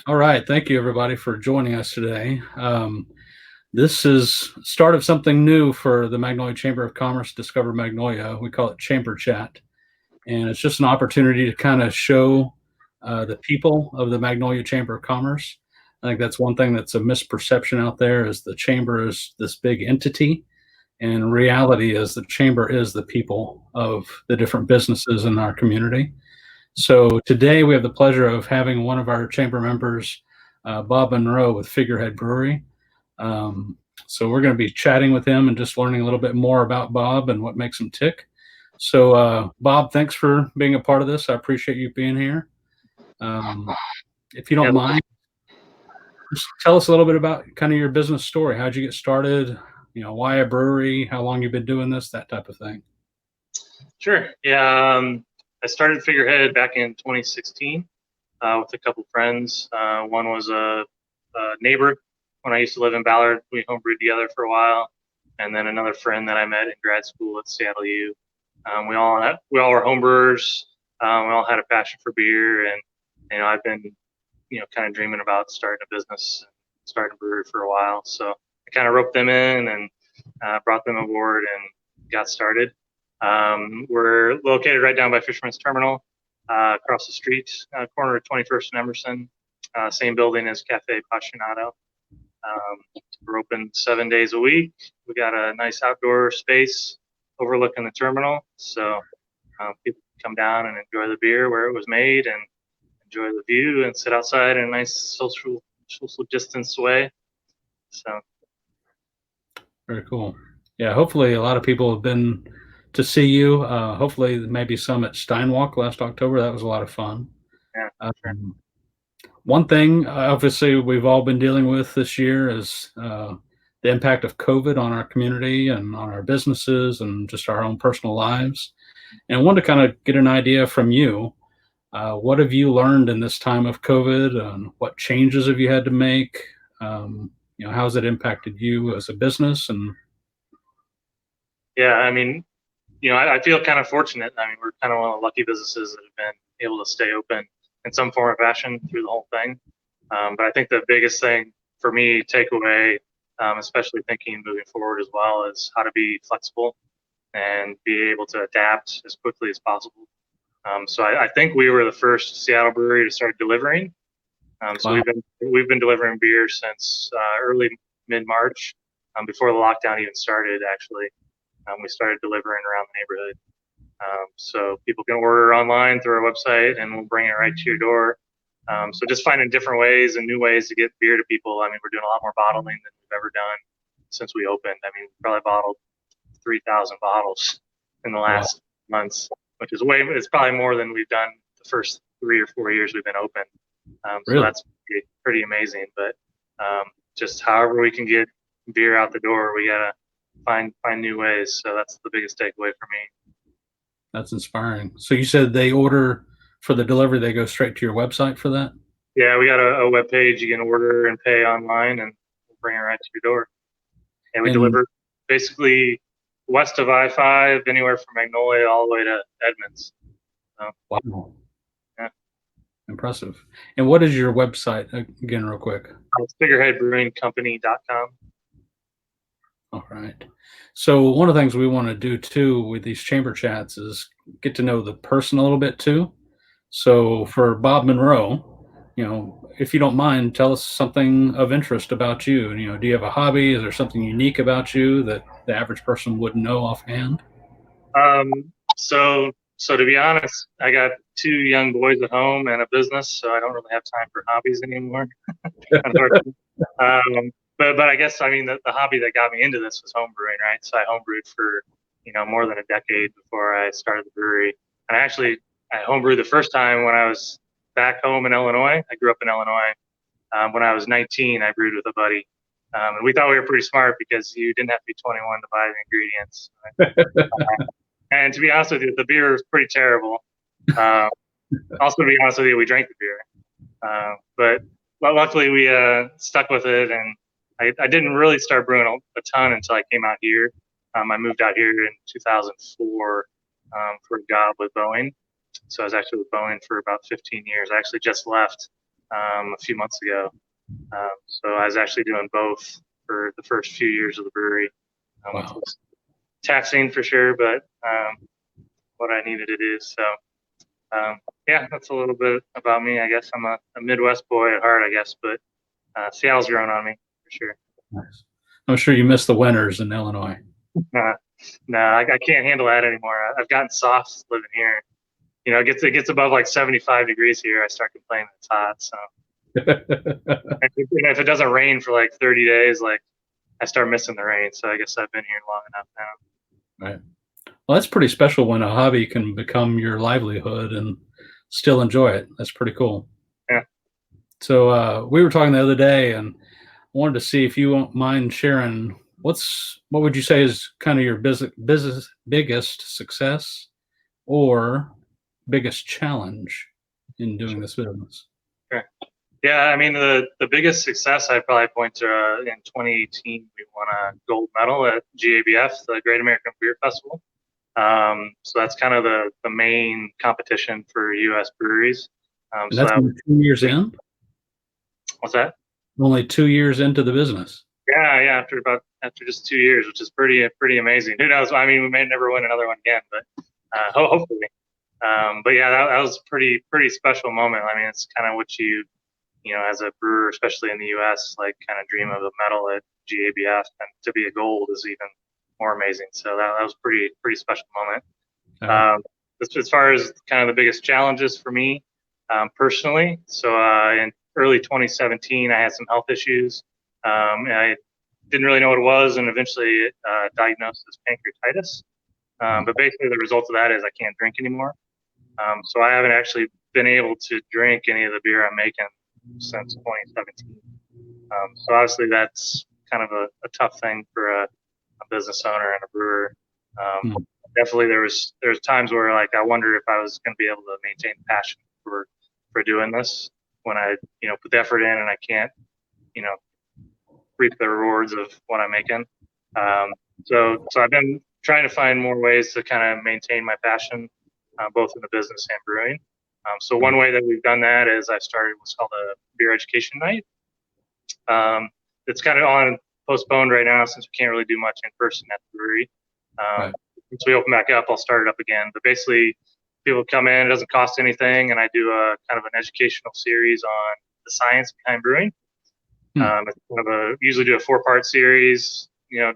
All right. Thank you, everybody, for joining us today. This is start of something new for the Magnolia Chamber of Commerce, Discover Magnolia. We call it Chamber Chat, and it's just an opportunity to kind of show the people of the Magnolia Chamber of Commerce. I think that's one thing that's a misperception out there is the chamber is this big entity, and reality is the chamber is the people of the different businesses in our community. So today we have the pleasure of having one of our chamber members, Bob Monroe with Figurehead Brewery. Um, so we're going to be chatting with him and just learning a little bit more about Bob and what makes him tick. So Bob, thanks for being a part of this. I appreciate you being here. If you don't Yeah, mind, just tell us a little bit about kind of your business story. How'd you get started? Why a brewery? How long you've been doing this? That type of thing. sure. Yeah, I started Figurehead back in 2016 with a couple friends. One was a neighbor when I used to live in Ballard. We homebrewed together for a while, and then another friend that I met in grad school at Seattle U. We all were homebrewers. We all had a passion for beer, and I've been kind of dreaming about starting a business, starting a brewery for a while. So I kind of roped them in and brought them aboard and got started. We're located right down by Fisherman's Terminal, across the street, corner of 21st and Emerson, same building as Cafe Pacinato. We're open 7 days a week. We got a nice outdoor space overlooking the terminal, so people can come down and enjoy the beer where it was made and enjoy the view and sit outside in a nice social distance way. So Very cool. Yeah, hopefully a lot of people have been to see you. Hopefully maybe some at Steinwalk last October. That was a lot of fun. yeah, sure. Um, One thing, obviously, we've all been dealing with this year is the impact of COVID on our community and on our businesses and just our own personal lives. And I wanted to kind of get an idea from you. What have you learned in this time of COVID? And what changes have you had to make? How has it impacted you as a business? And Yeah, I mean, I feel kind of fortunate. I mean, we're kind of one of the lucky businesses that have been able to stay open in some form or fashion through the whole thing. But I think the biggest thing for me, takeaway, especially thinking moving forward as well, is how to be flexible and be able to adapt as quickly as possible. So I think we were the first Seattle brewery to start delivering. So wow, we've been delivering beer since early mid March, before the lockdown even started. Actually, we started delivering around the neighborhood. So people can order online through our website, and we'll bring it right to your door. So just finding different ways and new ways to get beer to people. I mean, we're doing a lot more bottling than we've ever done since we opened. I mean, we probably bottled 3,000 bottles in the wow, last months, which is it's probably more than we've done the first 3 or 4 years we've been open. So really? that's pretty amazing. But just however we can get beer out the door, we gotta find new ways. So that's the biggest takeaway for me. That's inspiring. So you said they order for the delivery, they go straight to your website for that? Yeah, we got a web page you can order and pay online, and we'll bring it right to your door. And we And deliver basically west of I-5, anywhere from Magnolia all the way to Edmonds. So, wow, yeah, impressive. And what is your website again, real quick? it's figureheadbrewingcompany.com. All right. So one of the things we want to do too with these chamber chats is get to know the person a little bit too. So for Bob Monroe, if you don't mind, tell us something of interest about you. Do you have a hobby? Is there something unique about you that the average person wouldn't know offhand? So to be honest, I got two young boys at home and a business, so I don't really have time for hobbies anymore, unfortunately. But I guess, I mean, the hobby that got me into this was homebrewing, right? So I homebrewed for more than a decade before I started the brewery. And I homebrewed the first time when I was back home in Illinois. I grew up in Illinois. When I was 19, I brewed with a buddy. And we thought we were pretty smart because you didn't have to be 21 to buy the ingredients. And to be honest with you, the beer was pretty terrible. Uh, Also, to be honest with you, we drank the beer. But luckily, we stuck with it. And I didn't really start brewing a ton until I came out here. I moved out here in 2004 for a job with Boeing. So I was actually with Boeing for about 15 years. I actually just left a few months ago. So I was actually doing both for the first few years of the brewery, which Wow. was taxing for sure, but what I needed to do. So yeah, that's a little bit about me. I guess I'm a Midwest boy at heart, I guess, but Seattle's grown on me for sure. Nice. I'm sure you miss the winters in Illinois. No, I can't handle that anymore. I've gotten soft living here. You know, it gets above like 75 degrees here. I start complaining it's hot. So if it doesn't rain for like 30 days, like I start missing the rain. So I guess I've been here long enough now. Right. Well, that's pretty special when a hobby can become your livelihood and still enjoy it. That's pretty cool. Yeah. So we were talking the other day, and I wanted to see if you won't mind sharing what would you say is kind of your business biggest success or biggest challenge in doing this business? Sure. Yeah, I mean the biggest success I'd probably point to in 2018 we won a gold medal at GABF, the Great American Beer Festival. So that's kind of the main competition for U.S. breweries. And that's only 2 years in? What's that? Only 2 years into the business. Yeah. After just 2 years, which is pretty amazing. Who knows? I mean, we may never win another one again, but hopefully. But yeah, that was pretty special moment. I mean, it's kind of what you know, as a brewer, especially in the U.S., like kind of dream of a medal at GABF, and to be a gold is even more amazing. So that was pretty special moment. As far as kind of the biggest challenges for me personally, so in early 2017, I had some health issues. I didn't really know what it was, and eventually diagnosed as pancreatitis. But basically, the result of that is I can't drink anymore. So I haven't actually been able to drink any of the beer I'm making since 2017. So obviously, that's kind of a tough thing for a business owner and a brewer. Definitely, there's times where like I wonder if I was going to be able to maintain passion for doing this when I put the effort in and I can't reap the rewards of what I'm making. So I've been trying to find more ways to kind of maintain my passion, both in the business and brewing. So one way that we've done that is I started what's called a beer education night. It's kind of on postponed right now since we can't really do much in person at the brewery. Right. Once we open back up, I'll start it up again. But basically, people come in, it doesn't cost anything, and I do a kind of an educational series on the science behind brewing. It's kind of usually do a 4-part series,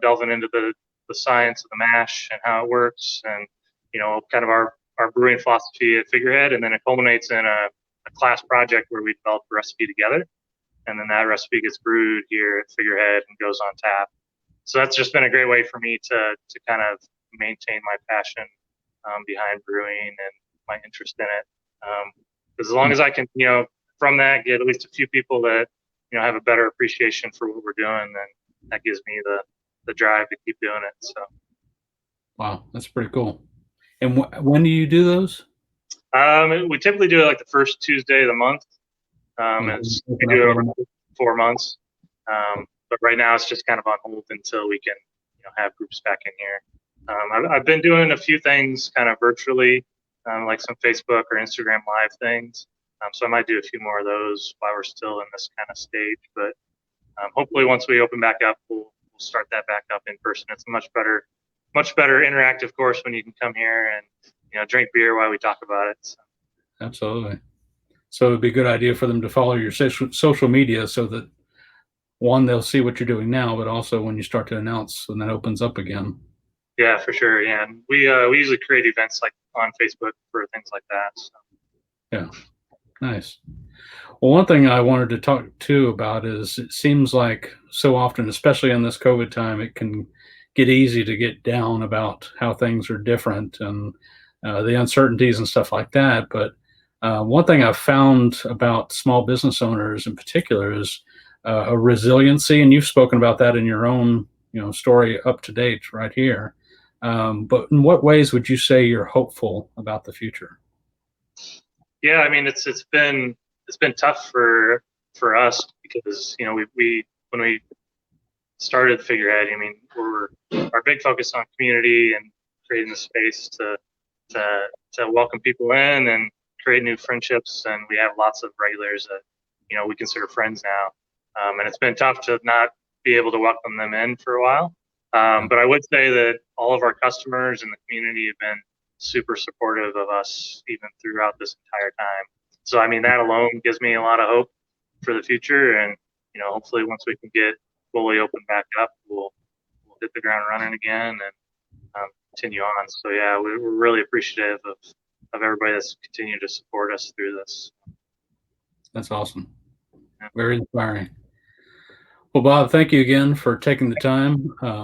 delving into the science of the mash and how it works, and kind of our brewing philosophy at Figurehead, and then it culminates in a class project where we develop a recipe together, and then that recipe gets brewed here at Figurehead and goes on tap. So that's just been a great way for me to kind of maintain my passion behind brewing and my interest in it. Because as long as I can, from that get at least a few people that have a better appreciation for what we're doing, then that gives me the drive to keep doing it. So. Wow, that's pretty cool. And when do you do those? We typically do it like the first Tuesday of the month. We do it over 4 months. But right now it's just kind of on hold until we can, have groups back in here. I've been doing a few things kind of virtually, like some Facebook or Instagram live things. So I might do a few more of those while we're still in this kind of stage. But hopefully once we open back up, we'll start that back up in person. It's a much better interactive course when you can come here and drink beer while we talk about it. So. Absolutely. So it'd be a good idea for them to follow your social media so that one, they'll see what you're doing now, but also when you start to announce when that opens up again. Yeah, for sure. Yeah, and we usually create events like on Facebook for things like that. So. Yeah, nice. Well, one thing I wanted to talk too about is it seems like so often, especially in this COVID time, it can get easy to get down about how things are different and the uncertainties and stuff like that. But one thing I've found about small business owners in particular is a resiliency, and you've spoken about that in your own story up to date right here. But in what ways would you say you're hopeful about the future? Yeah, I mean it's been tough for us because we when we started Figurehead, I mean our big focus on community and creating the space to welcome people in and create new friendships, and we have lots of regulars that we consider friends now. And it's been tough to not be able to welcome them in for a while. But I would say that all of our customers in the community have been super supportive of us even throughout this entire time. So, I mean, that alone gives me a lot of hope for the future. And, hopefully once we can get fully open back up, we'll hit the ground running again and continue on. So, yeah, we're really appreciative of everybody that's continued to support us through this. That's awesome. Yeah. Very inspiring. Well, Bob, thank you again for taking the time. I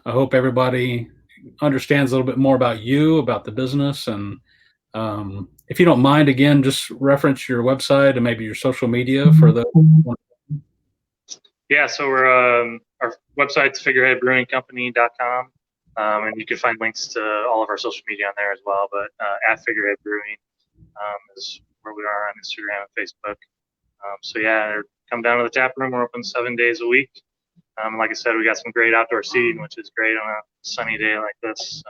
hope everybody understands a little bit more about you, about the business, and if you don't mind, again, just reference your website and maybe your social media for the. Yeah, so our website's figureheadbrewingcompany.com, and you can find links to all of our social media on there as well. But at Figurehead Brewing is where we are on Instagram and Facebook. So yeah, come down to the tap room. We're open 7 days a week. Like I said, we got some great outdoor seating, which is great on a sunny day like this.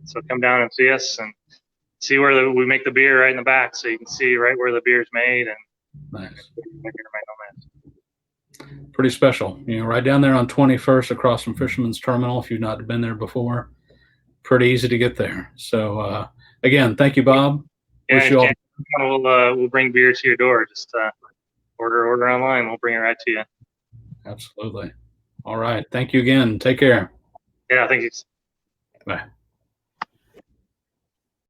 So come down and see us and see where we make the beer right in the back, so you can see right where the beer's made. And nice. Pretty special, right down there on 21st across from Fisherman's Terminal. If you've not been there before, pretty easy to get there. So again, thank you, Bob. Yeah, wish you all. We'll bring beer to your door. Just order online. We'll bring it right to you. Absolutely. All right. Thank you again. Take care. Yeah, thank you. Bye.